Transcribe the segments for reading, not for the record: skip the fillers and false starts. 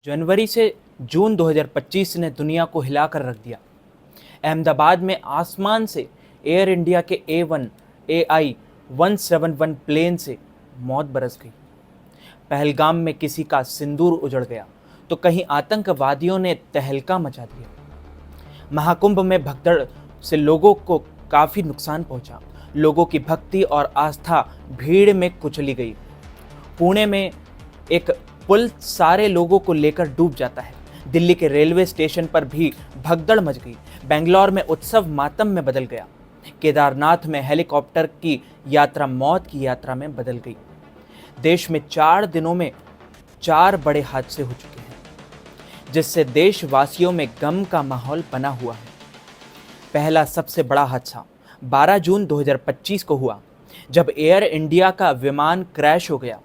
जनवरी से जून 2025 ने दुनिया को हिलाकर रख दिया। अहमदाबाद में आसमान से एयर इंडिया के A1 AI 171 प्लेन से मौत बरस गई। पहलगाम में किसी का सिंदूर उजड़ गया तो कहीं आतंकवादियों ने तहलका मचा दिया। महाकुंभ में भगदड़ से लोगों को काफ़ी नुकसान पहुंचा। लोगों की भक्ति और आस्था भीड़ में कुचली गई। पुणे में एक पुल सारे लोगों को लेकर डूब जाता है। दिल्ली के रेलवे स्टेशन पर भी भगदड़ मच गई। बेंगलोर में उत्सव मातम में बदल गया। केदारनाथ में हेलीकॉप्टर की यात्रा मौत की यात्रा में बदल गई। देश में 4 दिनों में 4 बड़े हादसे हो चुके हैं, जिससे देशवासियों में गम का माहौल बना हुआ है। पहला सबसे बड़ा हादसा 12 जून 2025 को हुआ, जब एयर इंडिया का विमान क्रैश हो गया,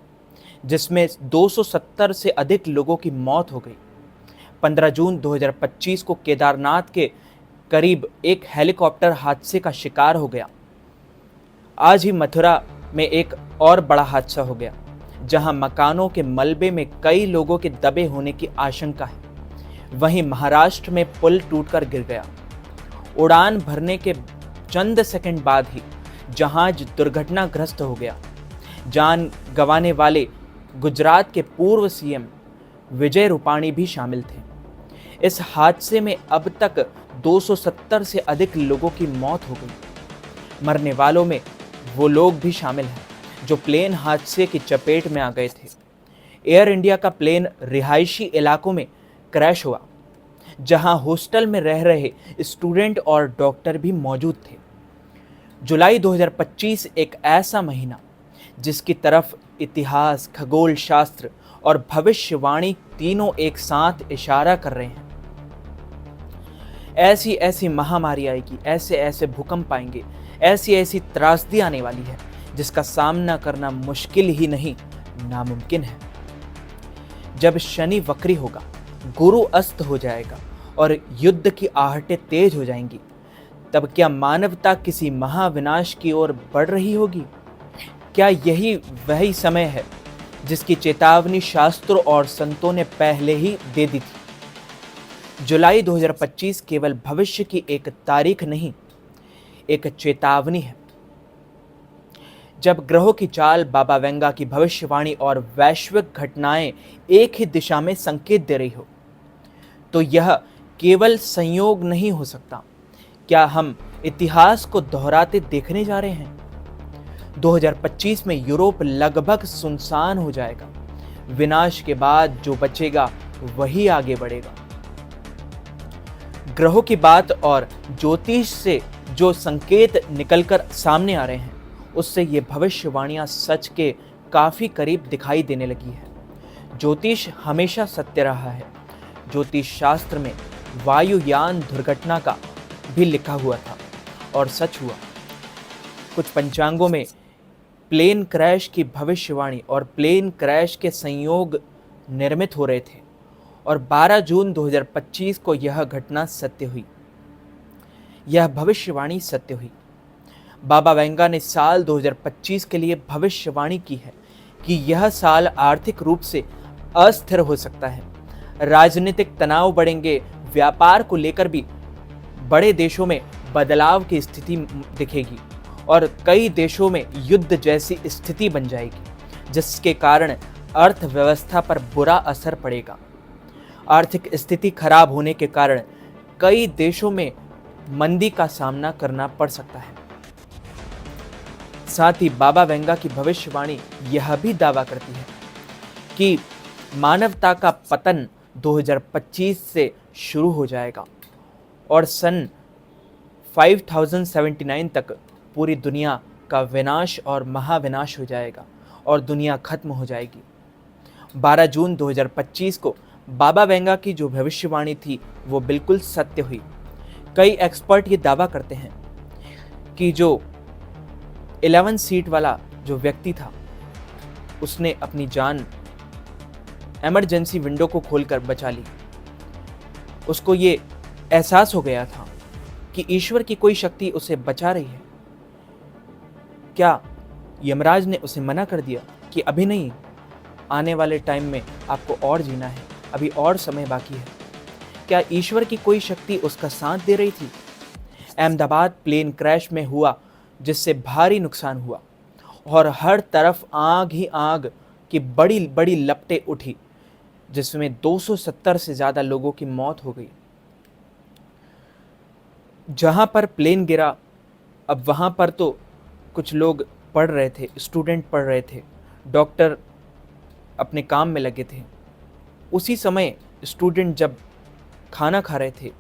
जिसमें 270 से अधिक लोगों की मौत हो गई। 15 जून 2025 को केदारनाथ के करीब एक हेलीकॉप्टर हादसे का शिकार हो गया। आज ही मथुरा में एक और बड़ा हादसा हो गया, जहां मकानों के मलबे में कई लोगों के दबे होने की आशंका है। वहीं महाराष्ट्र में पुल टूटकर गिर गया। उड़ान भरने के चंद सेकंड बाद ही जहाज दुर्घटनाग्रस्त हो गया। जान गंवाने वाले गुजरात के पूर्व सीएम विजय रूपाणी भी शामिल थे। इस हादसे में अब तक 270 से अधिक लोगों की मौत हो गई। मरने वालों में वो लोग भी शामिल हैं जो प्लेन हादसे की चपेट में आ गए थे। एयर इंडिया का प्लेन रिहायशी इलाकों में क्रैश हुआ, जहां हॉस्टल में रह रहे स्टूडेंट और डॉक्टर भी मौजूद थे। जुलाई 2025 एक ऐसा महीना जिसकी तरफ इतिहास, खगोल शास्त्र और भविष्यवाणी तीनों एक साथ इशारा कर रहे हैं। ऐसी ऐसी महामारी आएगी, ऐसे ऐसे भूकंप आएंगे, ऐसी ऐसी त्रासदी आने वाली है जिसका सामना करना मुश्किल ही नहीं, नामुमकिन है। जब शनि वक्री होगा, गुरु अस्त हो जाएगा और युद्ध की आहटें तेज हो जाएंगी, तब क्या मानवता किसी महाविनाश की ओर बढ़ रही होगी? क्या यही वही समय है जिसकी चेतावनी शास्त्रों और संतों ने पहले ही दे दी थी? जुलाई 2025 केवल भविष्य की एक तारीख नहीं, एक चेतावनी है। जब ग्रहों की चाल, बाबा वेंगा की भविष्यवाणी और वैश्विक घटनाएं एक ही दिशा में संकेत दे रही हो, तो यह केवल संयोग नहीं हो सकता। क्या हम इतिहास को दोहराते देखने जा रहे हैं? 2025 में यूरोप लगभग सुनसान हो जाएगा। विनाश के बाद जो बचेगा वही आगे बढ़ेगा। ग्रहों की बात और ज्योतिष से जो संकेत निकलकर सामने आ रहे हैं, उससे ये भविष्यवाणियां सच के काफी करीब दिखाई देने लगी है। ज्योतिष हमेशा सत्य रहा है। ज्योतिष शास्त्र में वायुयान दुर्घटना का भी लिखा हुआ था और सच हुआ। कुछ पंचांगों में प्लेन क्रैश की भविष्यवाणी और प्लेन क्रैश के संयोग निर्मित हो रहे थे और 12 जून 2025 को यह घटना सत्य हुई। यह भविष्यवाणी सत्य हुई। बाबा वेंगा ने साल 2025 के लिए भविष्यवाणी की है कि यह साल आर्थिक रूप से अस्थिर हो सकता है। राजनीतिक तनाव बढ़ेंगे। व्यापार को लेकर भी बड़े देशों में बदलाव की स्थिति दिखेगी और कई देशों में युद्ध जैसी स्थिति बन जाएगी, जिसके कारण अर्थव्यवस्था पर बुरा असर पड़ेगा। आर्थिक स्थिति खराब होने के कारण कई देशों में मंदी का सामना करना पड़ सकता है। साथ ही बाबा वेंगा की भविष्यवाणी यह भी दावा करती है कि मानवता का पतन 2025 से शुरू हो जाएगा और सन 5079 तक पूरी दुनिया का विनाश और महाविनाश हो जाएगा और दुनिया खत्म हो जाएगी। 12 जून 2025 को बाबा वेंगा की जो भविष्यवाणी थी वो बिल्कुल सत्य हुई। कई एक्सपर्ट ये दावा करते हैं कि जो 11 सीट वाला जो व्यक्ति था, उसने अपनी जान इमरजेंसी विंडो को खोलकर बचा ली। उसको ये एहसास हो गया था कि ईश्वर की कोई शक्ति उसे बचा रही है। क्या यमराज ने उसे मना कर दिया कि अभी नहीं, आने वाले टाइम में आपको और जीना है, अभी और समय बाकी है। क्या ईश्वर की कोई शक्ति उसका साथ दे रही थी? अहमदाबाद प्लेन क्रैश में हुआ, जिससे भारी नुकसान हुआ और हर तरफ आग ही आग की बड़ी बड़ी लपटें उठी, जिसमें 270 से ज़्यादा लोगों की मौत हो गई। जहाँ पर प्लेन गिरा, अब वहाँ पर तो कुछ लोग पढ़ रहे थे, स्टूडेंट पढ़ रहे थे, डॉक्टर अपने काम में लगे थे। उसी समय स्टूडेंट जब खाना खा रहे थे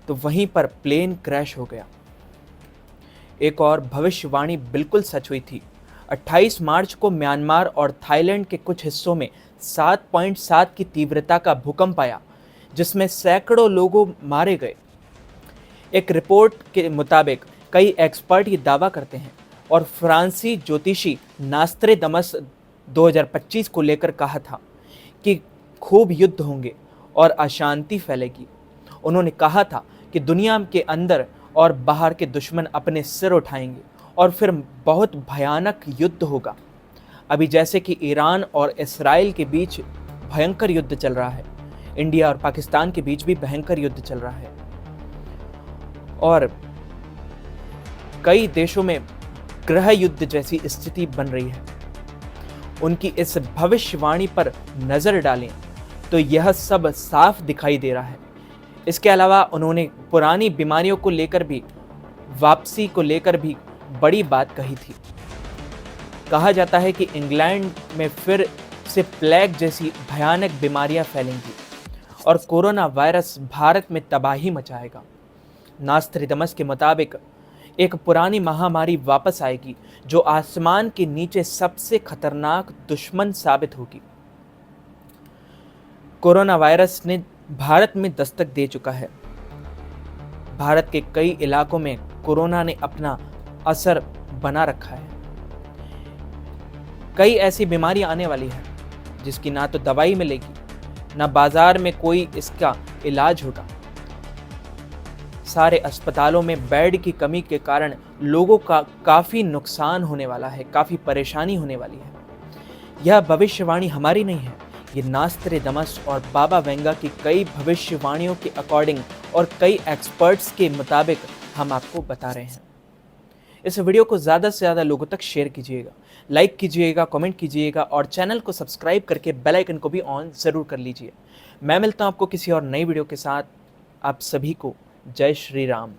तो वहीं पर प्लेन क्रैश हो गया। एक और भविष्यवाणी बिल्कुल सच हुई थी। 28 मार्च को म्यांमार और थाईलैंड के कुछ हिस्सों में 7.7 की तीव्रता का भूकंप आया, जिसमें सैकड़ों लोग मारे गए। एक रिपोर्ट के मुताबिक कई एक्सपर्ट ये दावा करते हैं और फ्रांसी ज्योतिषी नास्त्रेदमस 2025 को लेकर कहा था कि खूब युद्ध होंगे और अशांति फैलेगी। उन्होंने कहा था कि दुनिया के अंदर और बाहर के दुश्मन अपने सिर उठाएंगे और फिर बहुत भयानक युद्ध होगा। अभी जैसे कि ईरान और इस्राइल के बीच भयंकर युद्ध चल रहा है, इंडिया और पाकिस्तान के बीच भी भयंकर युद्ध चल रहा है और कई देशों में गृह युद्ध जैसी स्थिति बन रही है। उनकी इस भविष्यवाणी पर नज़र डालें तो यह सब साफ दिखाई दे रहा है। इसके अलावा उन्होंने पुरानी बीमारियों को लेकर भी, वापसी को लेकर भी बड़ी बात कही थी। कहा जाता है कि इंग्लैंड में फिर से प्लेग जैसी भयानक बीमारियां फैलेंगी और कोरोना वायरस भारत में तबाही मचाएगा। नास्त्रेदमस के मुताबिक एक पुरानी महामारी वापस आएगी जो आसमान के नीचे सबसे खतरनाक दुश्मन साबित होगी। कोरोना वायरस ने भारत में दस्तक दे चुका है। भारत के कई इलाकों में कोरोना ने अपना असर बना रखा है। कई ऐसी बीमारियां आने वाली है जिसकी ना तो दवाई मिलेगी, ना बाजार में कोई इसका इलाज होगा। सारे अस्पतालों में बेड की कमी के कारण लोगों का काफ़ी नुकसान होने वाला है, काफ़ी परेशानी होने वाली है। यह भविष्यवाणी हमारी नहीं है, ये नास्त्रेदमस और बाबा वेंगा की कई भविष्यवाणियों के अकॉर्डिंग और कई एक्सपर्ट्स के मुताबिक हम आपको बता रहे हैं। इस वीडियो को ज़्यादा से ज़्यादा लोगों तक शेयर कीजिएगा, लाइक कीजिएगा, कमेंट कीजिएगा और चैनल को सब्सक्राइब करके बेल आइकन को भी ऑन ज़रूर कर लीजिए। मैं मिलता हूँ आपको किसी और नई वीडियो के साथ। आप सभी को जय श्री राम।